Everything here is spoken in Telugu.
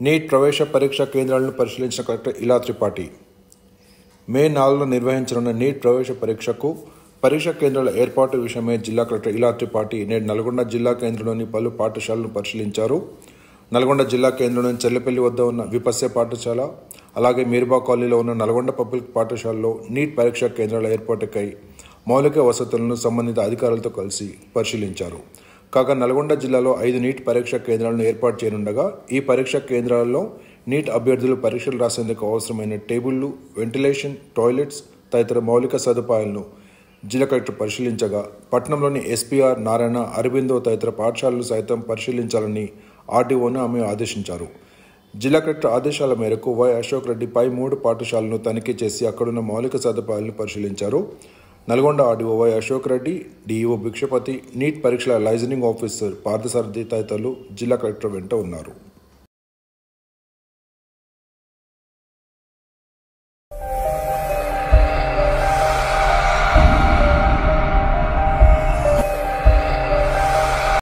నీట్ ప్రవేశ పరీక్ష కేంద్రాలను పరిశీలించిన కలెక్టర్ ఇలా త్రిపాఠి. మే 4న నిర్వహించనున్న నీట్ ప్రవేశ పరీక్షకు పరీక్ష కేంద్రాల ఏర్పాటు విషయమై జిల్లా కలెక్టర్ ఇలా త్రిపాఠి నేడు నల్గొండ జిల్లా కేంద్రంలోని పలు పాఠశాలను పరిశీలించారు. నల్గొండ జిల్లా కేంద్రంలోని చెల్లపల్లి వద్ద ఉన్న విపస్య పాఠశాల, అలాగే మీర్బా కాలనీలో ఉన్న నల్గొండ పబ్లిక్ పాఠశాలలో నీట్ పరీక్షా కేంద్రాల ఏర్పాటుకై మౌలిక వసతులను సంబంధిత అధికారులతో కలిసి పరిశీలించారు. కాగా నల్గొండ జిల్లాలో 5 నీట్ పరీక్షా కేంద్రాలను ఏర్పాటు చేయనుండగా ఈ పరీక్షా కేంద్రాల్లో నీట్ అభ్యర్థులు పరీక్షలు రాసేందుకు అవసరమైన టేబుళ్లు, వెంటిలేషన్, టాయిలెట్స్ తదితర మౌలిక సదుపాయాలను జిల్లా కలెక్టర్ పరిశీలించగా పట్టణంలోని ఎస్పీఆర్, నారాయణ, అరబిందో తదితర పాఠశాలలు సైతం పరిశీలించాలని ఆర్డీఓను ఆమె ఆదేశించారు. జిల్లా కలెక్టర్ ఆదేశాల మేరకు వై అశోక్ రెడ్డి పై 3 పాఠశాలను తనిఖీ చేసి అక్కడున్న మౌలిక సదుపాయాలను పరిశీలించారు. Nalgonda RDO Y Ashok Reddy, DEO Bhikshapathi, NEET పరీక్షల లైజనింగ్ ఆఫీసర్ పార్థసారథి తదితరులు జిల్లా కలెక్టర్ వెంట ఉన్నారు.